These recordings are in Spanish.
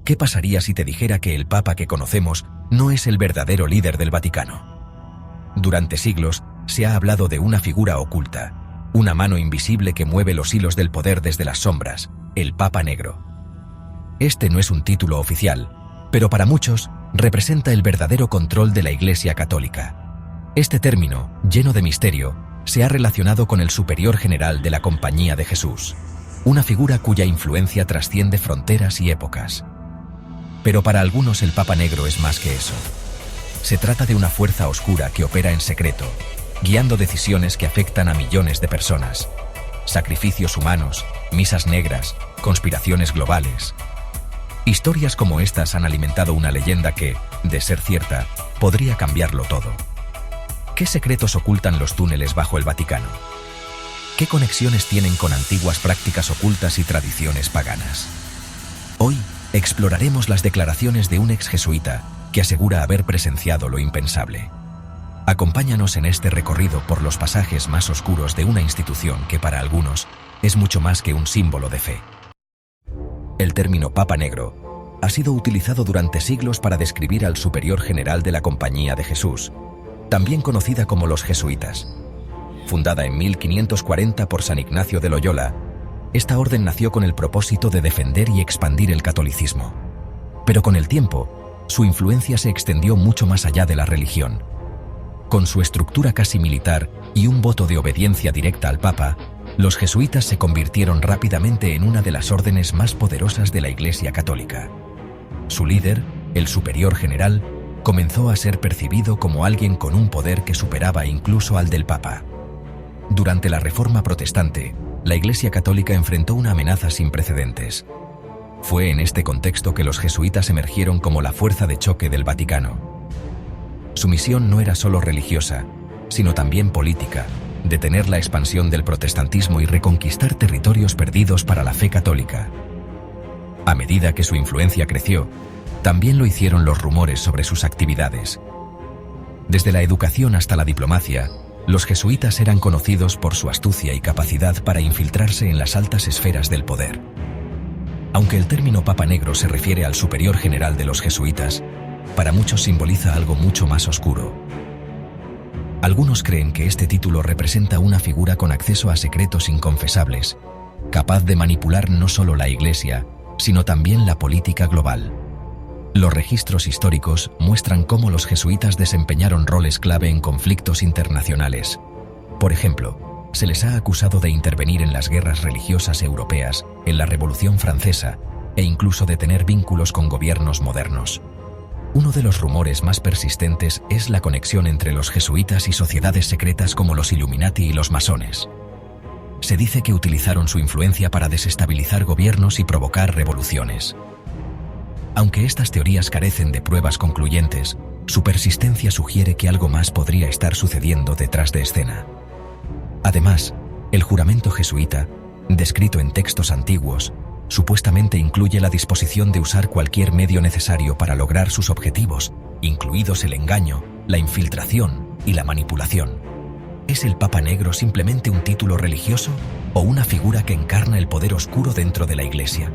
¿Qué pasaría si te dijera que el Papa que conocemos no es el verdadero líder del Vaticano? Durante siglos se ha hablado de una figura oculta, una mano invisible que mueve los hilos del poder desde las sombras, el Papa Negro. Este no es un título oficial, pero para muchos representa el verdadero control de la Iglesia Católica. Este término, lleno de misterio, se ha relacionado con el superior general de la Compañía de Jesús, una figura cuya influencia trasciende fronteras y épocas. Pero para algunos el Papa Negro es más que eso. Se trata de una fuerza oscura que opera en secreto, guiando decisiones que afectan a millones de personas. Sacrificios humanos, misas negras, conspiraciones globales. Historias como estas han alimentado una leyenda que, de ser cierta, podría cambiarlo todo. ¿Qué secretos ocultan los túneles bajo el Vaticano? ¿Qué conexiones tienen con antiguas prácticas ocultas y tradiciones paganas? Hoy exploraremos las declaraciones de un ex jesuita que asegura haber presenciado lo impensable. Acompáñanos en este recorrido por los pasajes más oscuros de una institución que para algunos es mucho más que un símbolo de fe. El término Papa Negro ha sido utilizado durante siglos para describir al superior general de la Compañía de Jesús, también conocida como los jesuitas. Fundada en 1540 por San Ignacio de Loyola, esta orden nació con el propósito de defender y expandir el catolicismo. Pero con el tiempo, su influencia se extendió mucho más allá de la religión. Con su estructura casi militar y un voto de obediencia directa al Papa, los jesuitas se convirtieron rápidamente en una de las órdenes más poderosas de la Iglesia Católica. Su líder, el superior general, comenzó a ser percibido como alguien con un poder que superaba incluso al del Papa. Durante la Reforma Protestante, la Iglesia Católica enfrentó una amenaza sin precedentes. Fue en este contexto que los jesuitas emergieron como la fuerza de choque del Vaticano. Su misión no era solo religiosa, sino también política: detener la expansión del protestantismo y reconquistar territorios perdidos para la fe católica. A medida que su influencia creció, también lo hicieron los rumores sobre sus actividades. Desde la educación hasta la diplomacia, los jesuitas eran conocidos por su astucia y capacidad para infiltrarse en las altas esferas del poder. Aunque el término Papa Negro se refiere al superior general de los jesuitas, para muchos simboliza algo mucho más oscuro. Algunos creen que este título representa una figura con acceso a secretos inconfesables, capaz de manipular no solo la Iglesia, sino también la política global. Los registros históricos muestran cómo los jesuitas desempeñaron roles clave en conflictos internacionales. Por ejemplo, se les ha acusado de intervenir en las guerras religiosas europeas, en la Revolución Francesa, e incluso de tener vínculos con gobiernos modernos. Uno de los rumores más persistentes es la conexión entre los jesuitas y sociedades secretas como los Illuminati y los masones. Se dice que utilizaron su influencia para desestabilizar gobiernos y provocar revoluciones. Aunque estas teorías carecen de pruebas concluyentes, su persistencia sugiere que algo más podría estar sucediendo detrás de escena. Además, el juramento jesuita, descrito en textos antiguos, supuestamente incluye la disposición de usar cualquier medio necesario para lograr sus objetivos, incluidos el engaño, la infiltración y la manipulación. ¿Es el Papa Negro simplemente un título religioso o una figura que encarna el poder oscuro dentro de la Iglesia?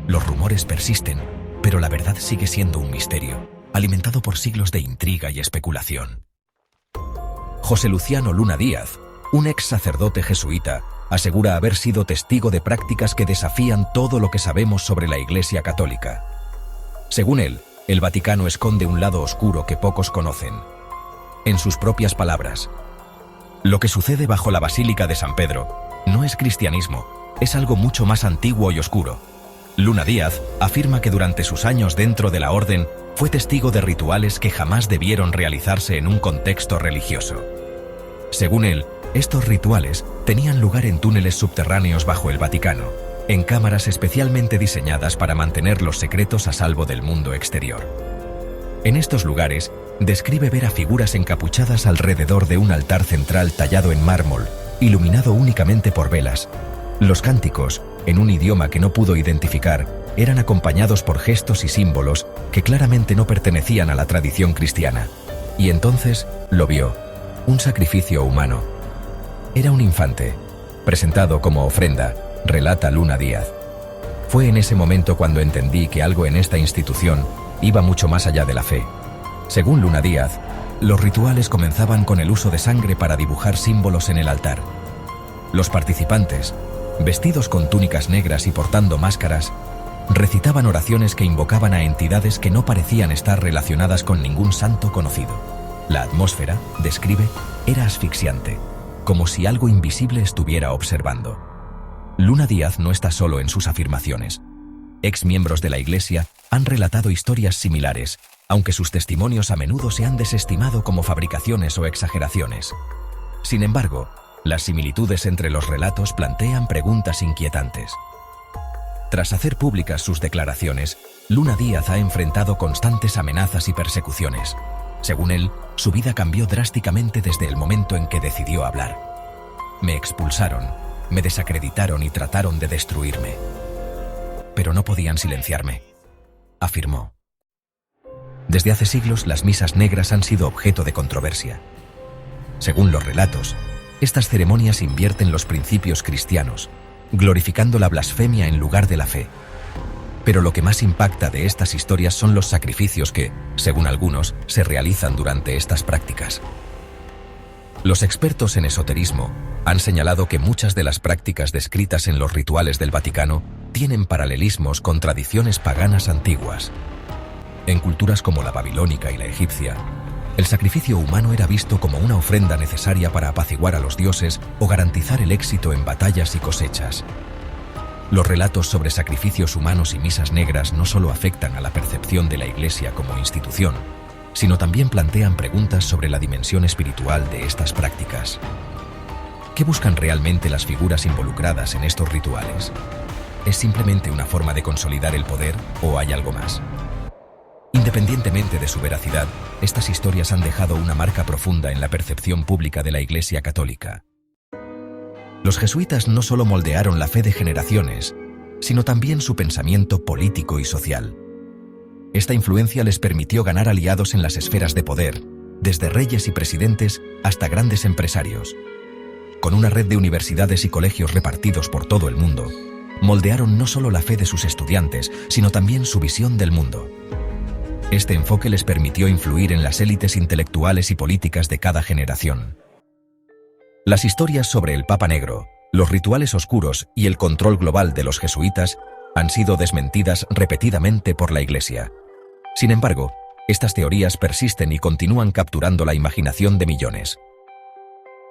Los rumores persisten, pero la verdad sigue siendo un misterio, alimentado por siglos de intriga y especulación. José Luciano Luna Díaz, un ex sacerdote jesuita, asegura haber sido testigo de prácticas que desafían todo lo que sabemos sobre la Iglesia Católica. Según él, el Vaticano esconde un lado oscuro que pocos conocen. En sus propias palabras: lo que sucede bajo la Basílica de San Pedro no es cristianismo, es algo mucho más antiguo y oscuro. Luna Díaz afirma que durante sus años dentro de la orden fue testigo de rituales que jamás debieron realizarse en un contexto religioso. Según él, estos rituales tenían lugar en túneles subterráneos bajo el Vaticano, en cámaras especialmente diseñadas para mantener los secretos a salvo del mundo exterior. En estos lugares, describe ver a figuras encapuchadas alrededor de un altar central tallado en mármol, iluminado únicamente por velas. Los cánticos, en un idioma que no pudo identificar, eran acompañados por gestos y símbolos que claramente no pertenecían a la tradición cristiana. Y entonces lo vio: un sacrificio humano. Era un infante, presentado como ofrenda, relata Luna Díaz. Fue en ese momento cuando entendí que algo en esta institución iba mucho más allá de la fe. Según Luna Díaz, los rituales comenzaban con el uso de sangre para dibujar símbolos en el altar. Los participantes, vestidos con túnicas negras y portando máscaras, recitaban oraciones que invocaban a entidades que no parecían estar relacionadas con ningún santo conocido. La atmósfera, describe, era asfixiante, como si algo invisible estuviera observando. Luna Díaz no está solo en sus afirmaciones. Ex miembros de la Iglesia han relatado historias similares, aunque sus testimonios a menudo se han desestimado como fabricaciones o exageraciones. Sin embargo, las similitudes entre los relatos plantean preguntas inquietantes. Tras hacer públicas sus declaraciones, Luna Díaz ha enfrentado constantes amenazas y persecuciones. Según él, su vida cambió drásticamente desde el momento en que decidió hablar. Me expulsaron, me desacreditaron y trataron de destruirme. Pero no podían silenciarme, afirmó. Desde hace siglos, las misas negras han sido objeto de controversia. Según los relatos, estas ceremonias invierten los principios cristianos, glorificando la blasfemia en lugar de la fe. Pero lo que más impacta de estas historias son los sacrificios que, según algunos, se realizan durante estas prácticas. Los expertos en esoterismo han señalado que muchas de las prácticas descritas en los rituales del Vaticano tienen paralelismos con tradiciones paganas antiguas. En culturas como la babilónica y la egipcia, el sacrificio humano era visto como una ofrenda necesaria para apaciguar a los dioses o garantizar el éxito en batallas y cosechas. Los relatos sobre sacrificios humanos y misas negras no solo afectan a la percepción de la Iglesia como institución, sino también plantean preguntas sobre la dimensión espiritual de estas prácticas. ¿Qué buscan realmente las figuras involucradas en estos rituales? ¿Es simplemente una forma de consolidar el poder o hay algo más? Independientemente de su veracidad, estas historias han dejado una marca profunda en la percepción pública de la Iglesia Católica. Los jesuitas no solo moldearon la fe de generaciones, sino también su pensamiento político y social. Esta influencia les permitió ganar aliados en las esferas de poder, desde reyes y presidentes hasta grandes empresarios. Con una red de universidades y colegios repartidos por todo el mundo, moldearon no solo la fe de sus estudiantes, sino también su visión del mundo. Este enfoque les permitió influir en las élites intelectuales y políticas de cada generación. Las historias sobre el Papa Negro, los rituales oscuros y el control global de los jesuitas han sido desmentidas repetidamente por la Iglesia. Sin embargo, estas teorías persisten y continúan capturando la imaginación de millones.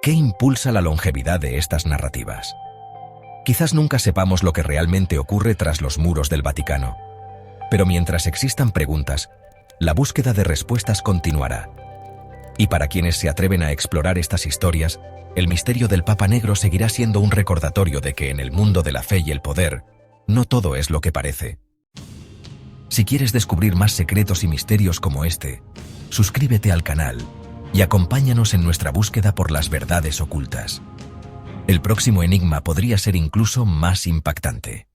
¿Qué impulsa la longevidad de estas narrativas? Quizás nunca sepamos lo que realmente ocurre tras los muros del Vaticano. Pero mientras existan preguntas, la búsqueda de respuestas continuará. Y para quienes se atreven a explorar estas historias, el misterio del Papa Negro seguirá siendo un recordatorio de que en el mundo de la fe y el poder, no todo es lo que parece. Si quieres descubrir más secretos y misterios como este, suscríbete al canal y acompáñanos en nuestra búsqueda por las verdades ocultas. El próximo enigma podría ser incluso más impactante.